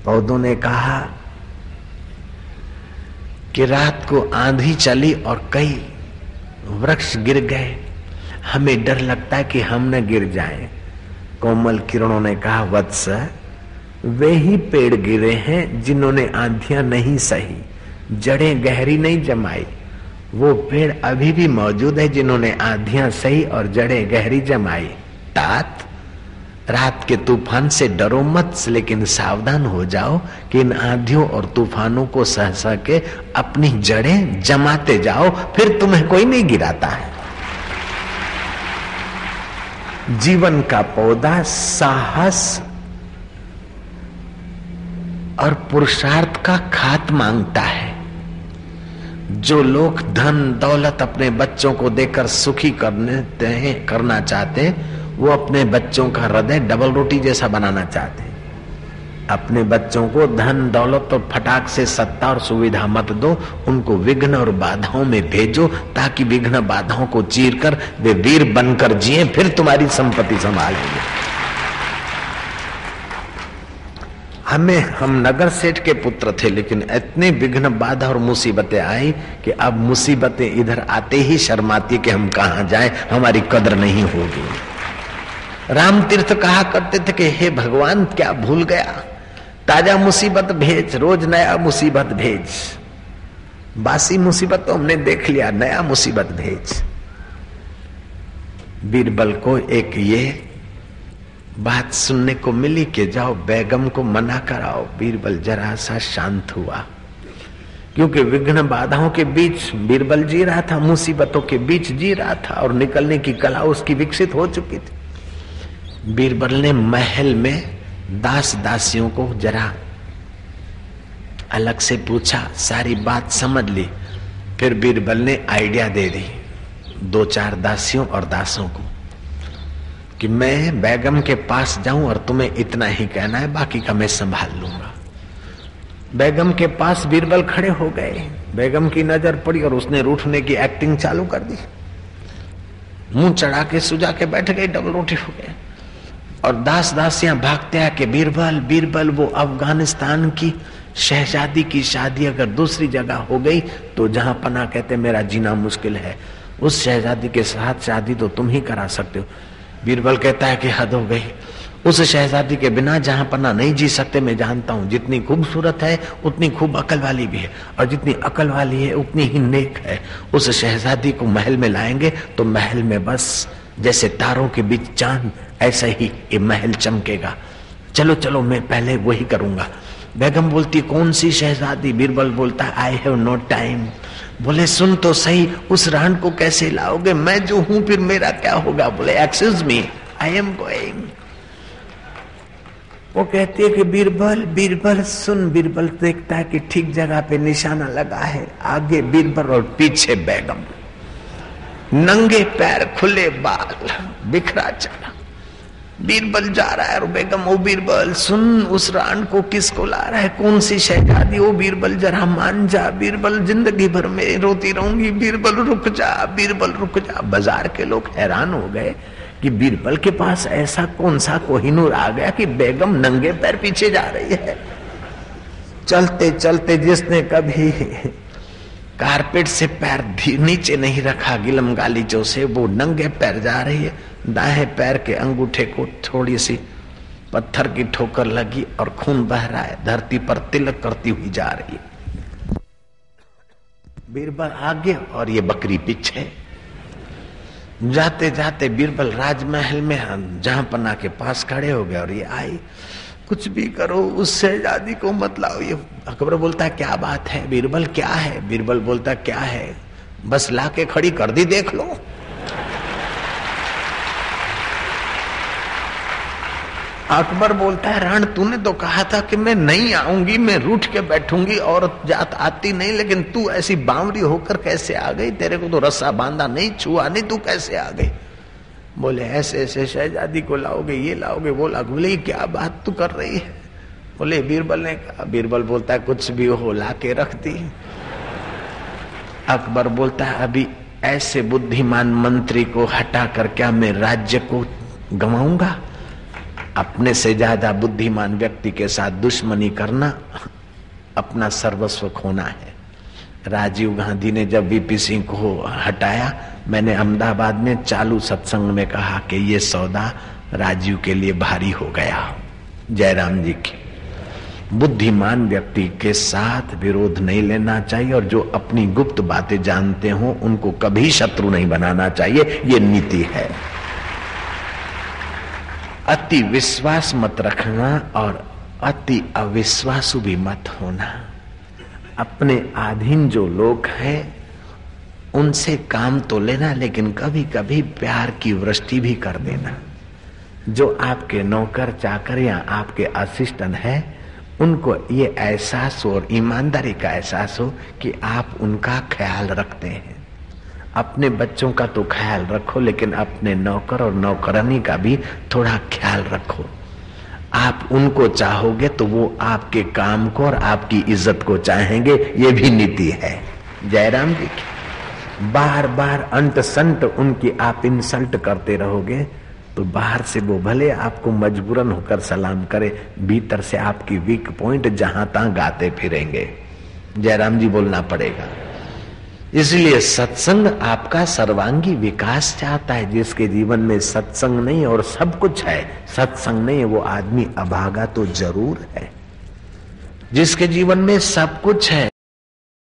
पौधों ने कहा कि रात को आंधी चली और कई वृक्ष गिर गए, हमें डर लगता है कि हम न गिर जाएं। कोमल किरणों ने कहा, वत्स, वे ही पेड़ गिरे हैं जिन्होंने आंधियां नहीं सही, जड़ें गहरी नहीं जमाई। वो पेड़ अभी भी मौजूद है जिन्होंने आंधियां सही और जड़ें गहरी जमाई। तात, रात के तूफान से डरो मत, लेकिन सावधान हो जाओ कि इन आंधियों और तूफानों को सह सह के अपनी जड़ें जमाते जाओ, फिर तुम्हें कोई नहीं गिराता है। जीवन का पौधा साहस और पुरुषार्थ का खात मांगता है। जो लोग धन दौलत अपने बच्चों को देकर सुखी करना चाहते, वो अपने बच्चों का हृदय डबल रोटी जैसा बनाना चाहते। अपने बच्चों को धन दौलत और फटाक से सत्ता और सुविधा मत दो, उनको विघ्न और बाधाओं में भेजो, ताकि विघ्न बाधाओं को चीरकर वे वीर बनकर जिए, फिर तुम्हारी संपत्ति संभालेंगे। हम नगर सेठ के पुत्र थे, लेकिन इतने विघ्न बाधा और मुसीबतें आई कि अब मुसीबतें इधर आते ही शर्माती कि हम कहां जाएं, हमारी कदर नहीं होगी। राम तीर्थ कहा करते थे कि हे भगवान, क्या भूल गया, ताजा मुसीबत भेज, रोज नया मुसीबत भेज। बासी मुसीबत तो हमने देख लिया, नया मुसीबत भेज। बीरबल को एक ये बात सुनने को मिली कि जाओ बेगम को मना कराओ। बीरबल जरा सा शांत हुआ, क्योंकि विघ्न बाधाओं के बीच बीरबल जी रहा था, मुसीबतों के बीच जी रहा था और निकलने की कला उसकी विकसित हो चुकी थी। बीरबल ने महल में दास दासियों को जरा अलग से पूछा, सारी बात समझ ली। फिर बीरबल ने आइडिया दे दी 2-4 दासियों और दासों को कि मैं बेगम के पास जाऊं और तुम्हें इतना ही कहना है, बाकी का मैं संभाल लूंगा। बेगम के पास बीरबल खड़े हो गए। बेगम की नजर पड़ी और उसने रूठने की एक्टिंग चालू कर दी, मुंह चढ़ा के सुजा के बैठ गई, डबल रोटी हो गए। और दास दासियां भागते हैं कि बीरबल बीरबल, वो अफगानिस्तान की शहजादी की शादी अगर दूसरी जगह हो गई तो जहां पना कहते मेरा जीना मुश्किल है, उस शहजादी के साथ शादी तो तुम ही करा सकते हो। बीरबल कहता है कि हद हो गई, उस शहजादी के बिना जहां पना नहीं जी सकते। मैं जानता हूं जितनी खूबसूरत है उतनी खूब अकल वाली भी है, और जितनी अकल वाली है उतनी ही नेक है। उस शहजादी को महल में लाएंगे तो महल में बस जैसे तारों के बीच चांद, ऐसा ही ये महल चमकेगा। चलो चलो, मैं पहले वही करूंगा। बेगम बोलती, कौन सी शहजादी? बीरबल बोलता है, आई हैव नो टाइम। बोले, सुन तो सही, उस रान को कैसे लाओगे? मैं जो हूं फिर मेरा क्या होगा? बोले, excuse me, I am going. वो कहती है कि बीरबल बीरबल सुन। बीरबल देखता है कि ठीक जगह पे निशाना लगा है, आगे बीरबल और पीछे बेगम, नंगे पैर, खुले बाल, बिखरा चला। बीरबल जा रहा है और बेगम, ओ बीरबल सुन, उस रान को किसको ला रहा है? कौन सी शहजादी? ओ बीरबल जरा मान जा, बीरबल जिंदगी भर में रोती रहूंगी, बीरबल रुक जा, बीरबल रुक जा। बाजार के लोग हैरान हो गए कि बीरबल के पास ऐसा कौन सा कोहिनूर आ गया कि बेगम नंगे पैर पीछे जा रही है। चलते चलते जिसने कभी कारपेट से पैर नीचे नहीं रखा गिलम गालीचों से, वो नंगे पैर जा रही है। दाएं पैर के अंगूठे को थोड़ी सी पत्थर की ठोकर लगी और खून बह रहा है, धरती पर तिलक करती हुई जा रही है। बीरबल आगे और ये बकरी पीछे। जाते जाते बीरबल राजमहल में जहां पन्ना के पास खड़े हो गए और ये आई। कुछ भी करो, उस शहजादी को मत लाओ। ये अकबर बोलता है, क्या बात है? बीरबल, क्या है? बीरबल बोलता, क्या है? बस लाके खड़ी कर दी, देख लो। अकबर बोलता है, राण तूने तो कहा था कि मैं नहीं आऊंगी, मैं रूठ के बैठूंगी, औरत जात आती नहीं, लेकिन तू ऐसी बावरी होकर कैसे आ गई? तेरे को तो रस्सा बांधा नहीं, छुआ नहीं, तू कैसे आ गई? बोले, ऐसे ऐसे शहजादी को लाओगे, ये लाओगे, वो लाओगे। बोले, क्या बात तू कर रही है? बोले, बीरबल ने कहा। बीरबल बोलता है, कुछ भी हो, ला के रख दी। अकबर बोलता है, अभी ऐसे बुद्धिमान मंत्री को हटा कर क्या मैं राज्य को गंवाऊंगा? अपने से ज्यादा बुद्धिमान व्यक्ति के साथ दुश्मनी करना अपना सर्वस्व खोना है। राजीव गांधी ने जब वीपी सिंह को हटाया, मैंने अहमदाबाद में चालू सत्संग में कहा कि ये सौदा राजीव के लिए भारी हो गया। जयराम जी की बुद्धिमान व्यक्ति के साथ विरोध नहीं लेना चाहिए और जो अपनी गुप्त बातें जानते हो उनको कभी शत्रु नहीं बनाना चाहिए, ये नीति है। अति विश्वास मत रखना और अति अविश्वासु भी मत होना। अपने अधीन जो लोग हैं उनसे काम तो लेना, लेकिन कभी कभी प्यार की वृष्टि भी कर देना। जो आपके नौकर चाकर या आपके असिस्टेंट है उनको ये एहसास हो और ईमानदारी का एहसास हो कि आप उनका ख्याल रखते हैं। अपने बच्चों का तो ख्याल रखो, लेकिन अपने नौकर और नौकरानी का भी थोड़ा ख्याल रखो। आप उनको चाहोगे तो वो आपके काम को और आपकी इज्जत को चाहेंगे, ये भी नीति है जयराम जी की। बार बार अंत संत उनकी आप इंसल्ट करते रहोगे तो बाहर से वो भले आपको मजबूरन होकर सलाम करे, भीतर से आपकी वीक पॉइंट जहां तहां गाते फिरेंगे। जयराम जी बोलना पड़ेगा। इसलिए सत्संग आपका सर्वांगी विकास चाहता है। जिसके जीवन में सत्संग नहीं और सब कुछ है, सत्संग नहीं है, वो आदमी अभागा तो जरूर है। जिसके जीवन में सब कुछ है